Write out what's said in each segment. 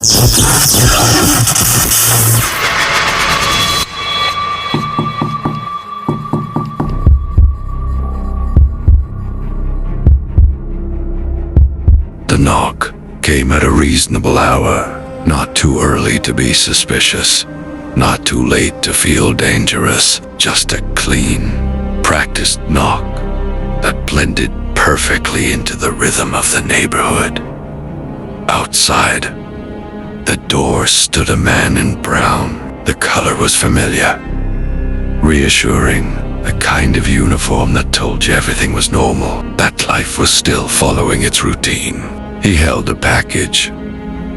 The knock came at a reasonable hour, not too early to be suspicious, not too late to feel dangerous, just a clean, practiced knock that blended perfectly into the rhythm of the neighborhood. Outside the door stood a man in brown. The color was familiar, reassuring, the kind of uniform that told you everything was normal, that life was still following its routine. He held a package,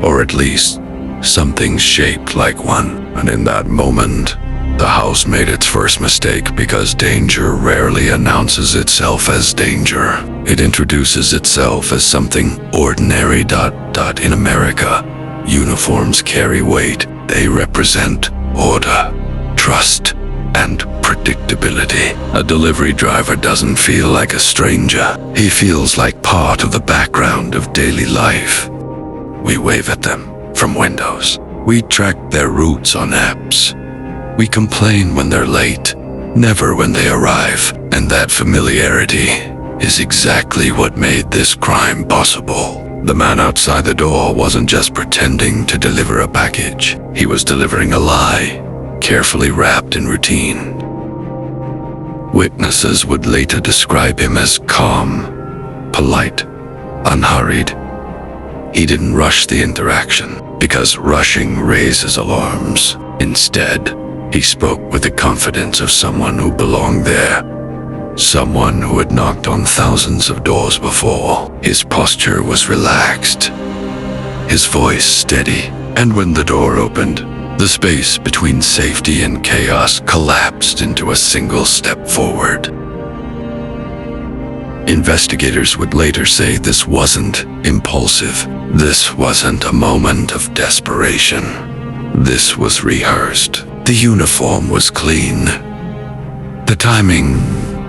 or at least something shaped like one, and in that moment, the house made its first mistake, because danger rarely announces itself as danger. It introduces itself as something ordinary. In America, uniforms carry weight. They represent order, trust, and predictability. A delivery driver doesn't feel like a stranger. He feels like part of the background of daily life. We wave at them from windows. We track their routes on apps. We complain when they're late, never when they arrive. And that familiarity is exactly what made this crime possible. The man outside the door wasn't just pretending to deliver a package. He was delivering a lie, carefully wrapped in routine. Witnesses would later describe him as calm, polite, unhurried. He didn't rush the interaction, because rushing raises alarms. Instead, he spoke with the confidence of someone who belonged there, someone who had knocked on thousands of doors before. His posture was relaxed, his voice steady, and when the door opened, the space between safety and chaos collapsed into a single step forward. Investigators would later say this wasn't impulsive. This wasn't a moment of desperation. This was rehearsed. The uniform was clean, the timing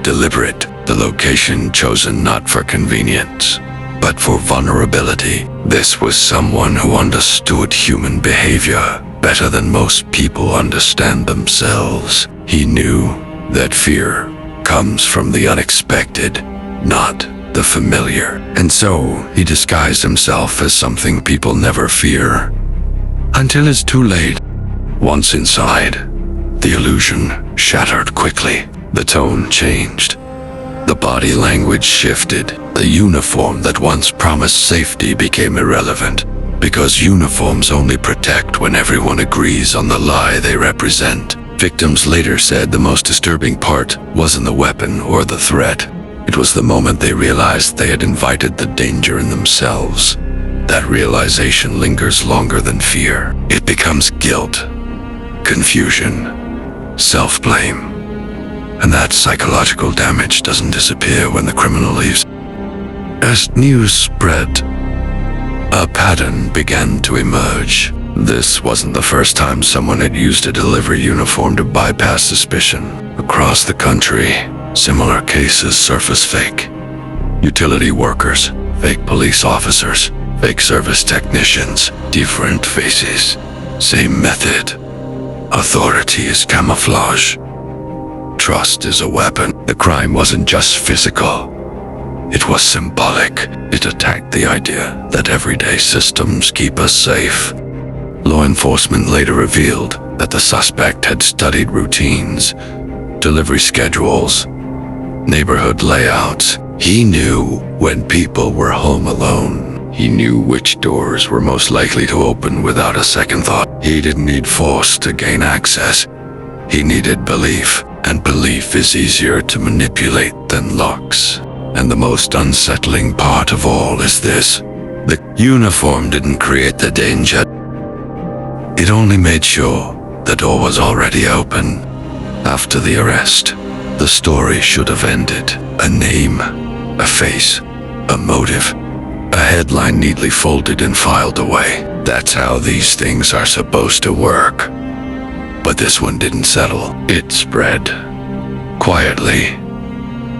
deliberate, the location chosen not for convenience, but for vulnerability. This was someone who understood human behavior better than most people understand themselves. He knew that fear comes from the unexpected, not the familiar. And so he disguised himself as something people never fear, until it's too late. Once inside, the illusion shattered quickly. The tone changed. The body language shifted. The uniform that once promised safety became irrelevant, because uniforms only protect when everyone agrees on the lie they represent. Victims later said the most disturbing part wasn't the weapon or the threat. It was the moment they realized they had invited the danger in themselves. That realization lingers longer than fear. It becomes guilt, confusion, self-blame. And that psychological damage doesn't disappear when the criminal leaves. As news spread, a pattern began to emerge. This wasn't the first time someone had used a delivery uniform to bypass suspicion. Across the country, similar cases surface: fake utility workers, fake police officers, fake service technicians, different faces, same method. Authority is camouflage. Trust is a weapon. The crime wasn't just physical. It was symbolic. It attacked the idea that everyday systems keep us safe. Law enforcement later revealed that the suspect had studied routines, delivery schedules, neighborhood layouts. He knew when people were home alone. He knew which doors were most likely to open without a second thought. He didn't need force to gain access. He needed belief, and belief is easier to manipulate than locks. And the most unsettling part of all is this: the uniform didn't create the danger. It only made sure the door was already open. After the arrest, the story should have ended. A name, a face, a motive, a headline neatly folded and filed away. That's how these things are supposed to work. But this one didn't settle. It spread. Quietly.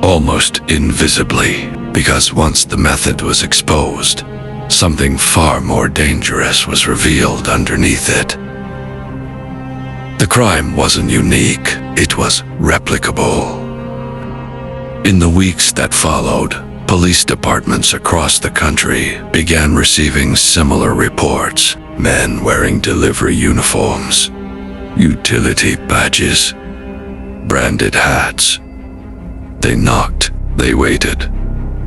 Almost invisibly. Because once the method was exposed, something far more dangerous was revealed underneath it. The crime wasn't unique, it was replicable. In the weeks that followed, police departments across the country began receiving similar reports. Men wearing delivery uniforms, utility badges, branded hats. They knocked, they waited,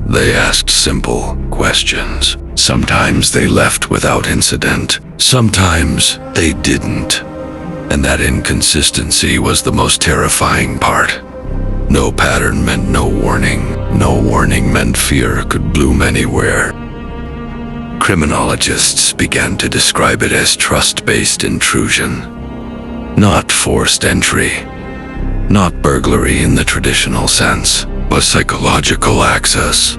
they asked simple questions. Sometimes they left without incident, sometimes they didn't. And that inconsistency was the most terrifying part. No pattern meant no warning. No warning meant fear could bloom anywhere. Criminologists began to describe it as trust-based intrusion. Not forced entry. Not burglary in the traditional sense, but psychological access.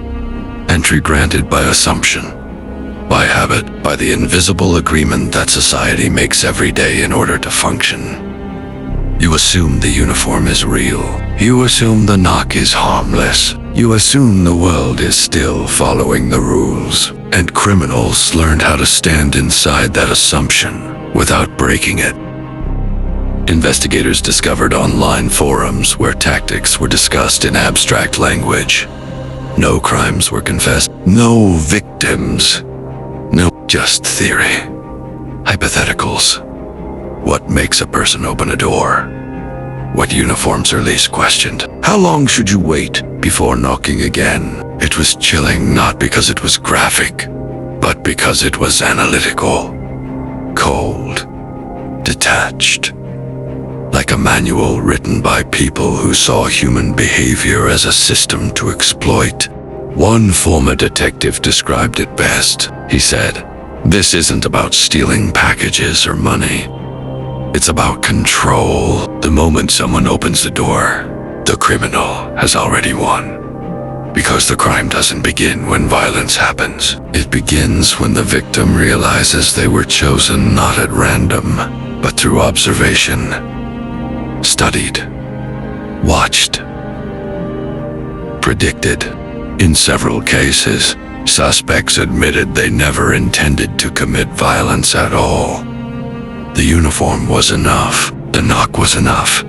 Entry granted by assumption, by habit, by the invisible agreement that society makes every day in order to function. You assume the uniform is real. You assume the knock is harmless. You assume the world is still following the rules. And criminals learned how to stand inside that assumption without breaking it. Investigators discovered online forums where tactics were discussed in abstract language. No crimes were confessed. No victims. No, just theory. Hypotheticals. What makes a person open a door? What uniforms are least questioned? How long should you wait before knocking again? It was chilling not because it was graphic, but because it was analytical, cold, detached. Like a manual written by people who saw human behavior as a system to exploit. One former detective described it best. He said, "This isn't about stealing packages or money. It's about control. The moment someone opens the door, the criminal has already won. Because the crime doesn't begin when violence happens. It begins when the victim realizes they were chosen not at random, but through observation. Studied. Watched. Predicted. In several cases, suspects admitted they never intended to commit violence at all. The uniform was enough. The knock was enough.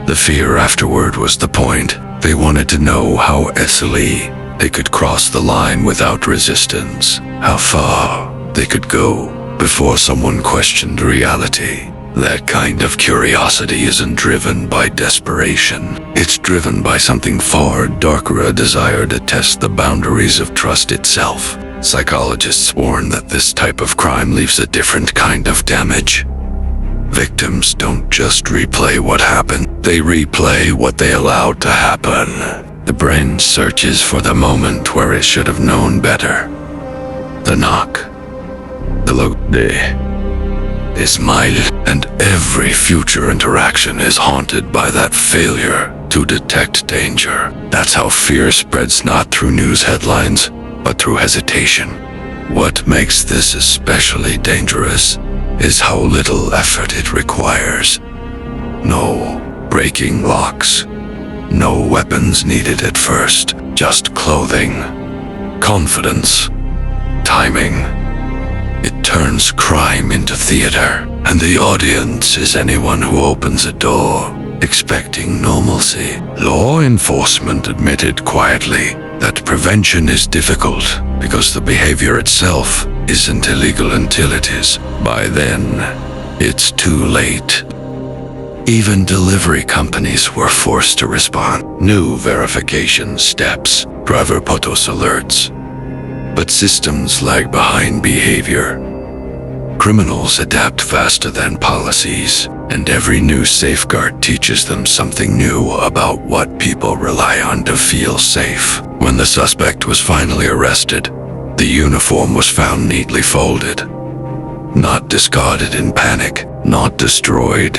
The fear afterward was the point. They wanted to know how easily they could cross the line without resistance, how far they could go before someone questioned reality. That kind of curiosity isn't driven by desperation. It's driven by something far darker, a desire to test the boundaries of trust itself. Psychologists warn that this type of crime leaves a different kind of damage. Victims don't just replay what happened, they replay what they allowed to happen. The brain searches for the moment where it should have known better. The knock, the look, the smile, and every future interaction is haunted by that failure to detect danger. That's how fear spreads, not through news headlines, but through hesitation. What makes this especially dangerous is how little effort it requires. No breaking locks, no weapons needed at first, just clothing, confidence, timing. It turns crime into theater, and the audience is anyone who opens a door expecting normalcy. Law enforcement admitted quietly that prevention is difficult because the behavior itself isn't illegal until it is. By then, it's too late. Even delivery companies were forced to respond. New verification steps, driver POTOS alerts. But systems lag behind behavior. Criminals adapt faster than policies, and every new safeguard teaches them something new about what people rely on to feel safe. When the suspect was finally arrested, the uniform was found neatly folded. Not discarded in panic, not destroyed.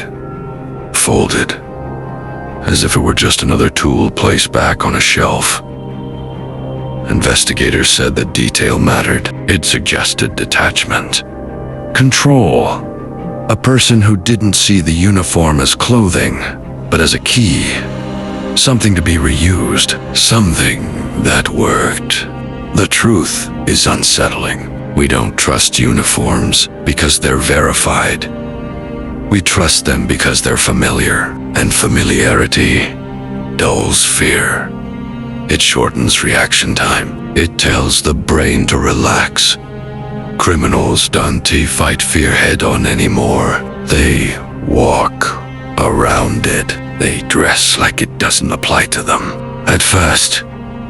Folded, as if it were just another tool placed back on a shelf. Investigators said that detail mattered. It suggested detachment. Control. A person who didn't see the uniform as clothing, but as a key. Something to be reused. Something that worked. The truth is unsettling. We don't trust uniforms because they're verified. We trust them because they're familiar, and familiarity dulls fear. It shortens reaction time. It tells the brain to relax. Criminals don't fight fear head-on anymore. They walk around it. They dress like it doesn't apply to them. At first,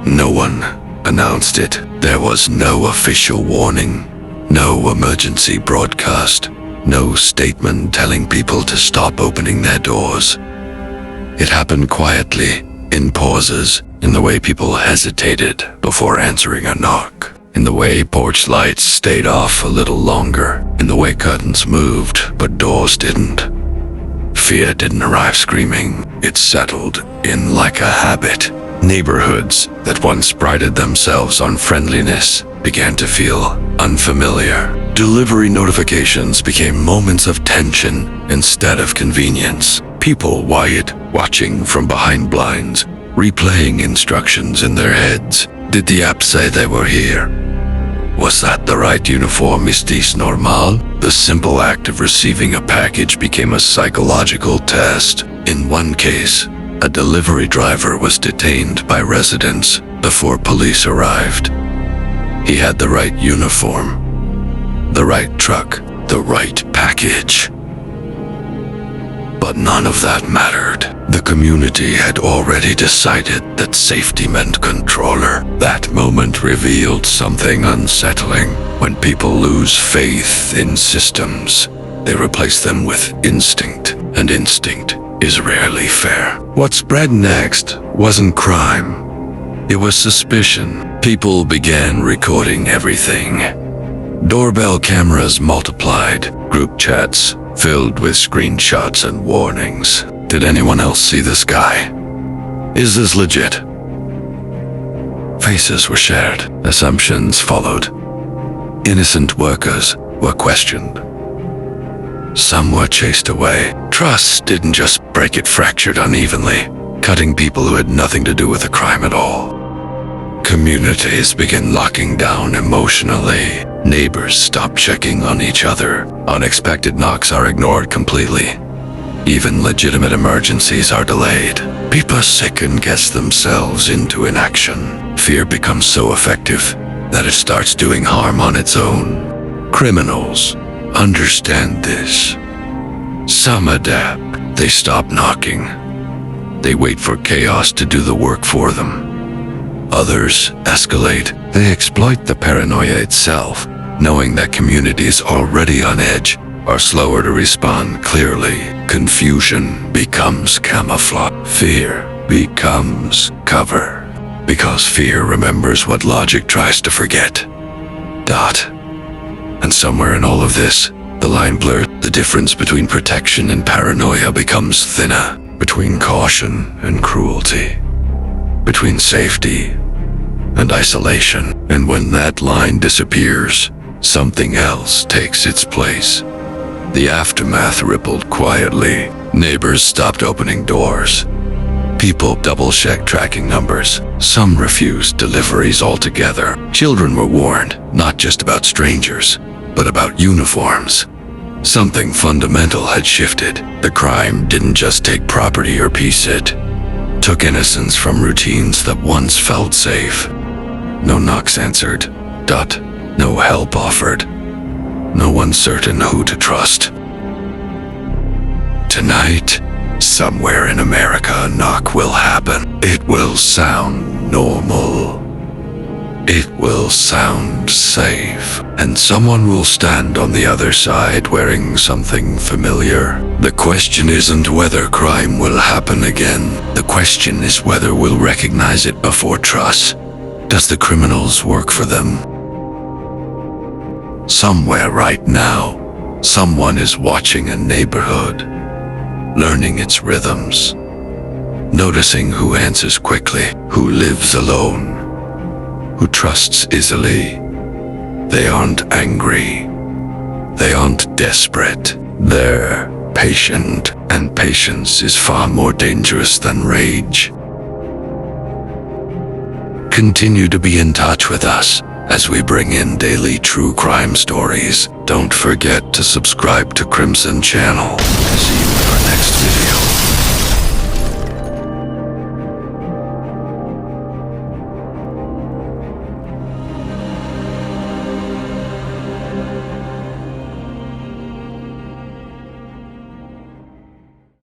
no one announced it. There was no official warning, no emergency broadcast, no statement telling people to stop opening their doors. It happened quietly, in pauses, in the way people hesitated before answering a knock, in the way porch lights stayed off a little longer, in the way curtains moved but doors didn't. Fear didn't arrive screaming. It settled in like a habit. Neighborhoods that once prided themselves on friendliness began to feel unfamiliar. Delivery notifications became moments of tension instead of convenience. People wired, watching from behind blinds, replaying instructions in their heads. Did the app say they were here? Was that the right uniform? Is this normal? The simple act of receiving a package became a psychological test. In one case, a delivery driver was detained by residents before police arrived. He had the right uniform, the right truck, the right package. But none of that mattered. The community had already decided that safety meant controller. That moment revealed something unsettling. When people lose faith in systems, they replace them with instinct, and instinct is rarely fair. What spread next wasn't crime. It was suspicion. People began recording everything. Doorbell cameras multiplied, group chats filled with screenshots and warnings. Did anyone else see this guy? Is this legit? Faces were shared. Assumptions followed. Innocent workers were questioned. Some were chased away. Trust didn't just break, it fractured unevenly, cutting people who had nothing to do with the crime at all. Communities began locking down emotionally. Neighbors stopped checking on each other. Unexpected knocks are ignored completely. Even legitimate emergencies are delayed. People second-guess themselves into inaction. Fear becomes so effective that it starts doing harm on its own. Criminals understand this. Some adapt. They stop knocking. They wait for chaos to do the work for them. Others escalate. They exploit the paranoia itself, knowing that communities already on edge are slower to respond clearly. Confusion becomes camouflage. Fear becomes cover. Because fear remembers what logic tries to forget. And somewhere in all of this, the line blurs. The difference between protection and paranoia becomes thinner. Between caution and cruelty. Between safety and isolation. And when that line disappears, something else takes its place. The aftermath rippled quietly. Neighbors stopped opening doors. People double-checked tracking numbers. Some refused deliveries altogether. Children were warned, not just about strangers, but about uniforms. Something fundamental had shifted. The crime didn't just take property or piece it. Took innocence from routines that once felt safe. No knocks answered. No help offered. No one certain who to trust. Tonight, somewhere in America, a knock will happen. It will sound normal. It will sound safe. And someone will stand on the other side wearing something familiar. The question isn't whether crime will happen again. The question is whether we'll recognize it before trust. Does the criminals work for them? Somewhere right now, someone is watching a neighborhood, learning its rhythms, noticing who answers quickly, who lives alone, who trusts easily. They aren't angry. They aren't desperate. They're patient, and patience is far more dangerous than rage. Continue to be in touch with us as we bring in daily true crime stories. Don't forget to subscribe to Crimson Channel.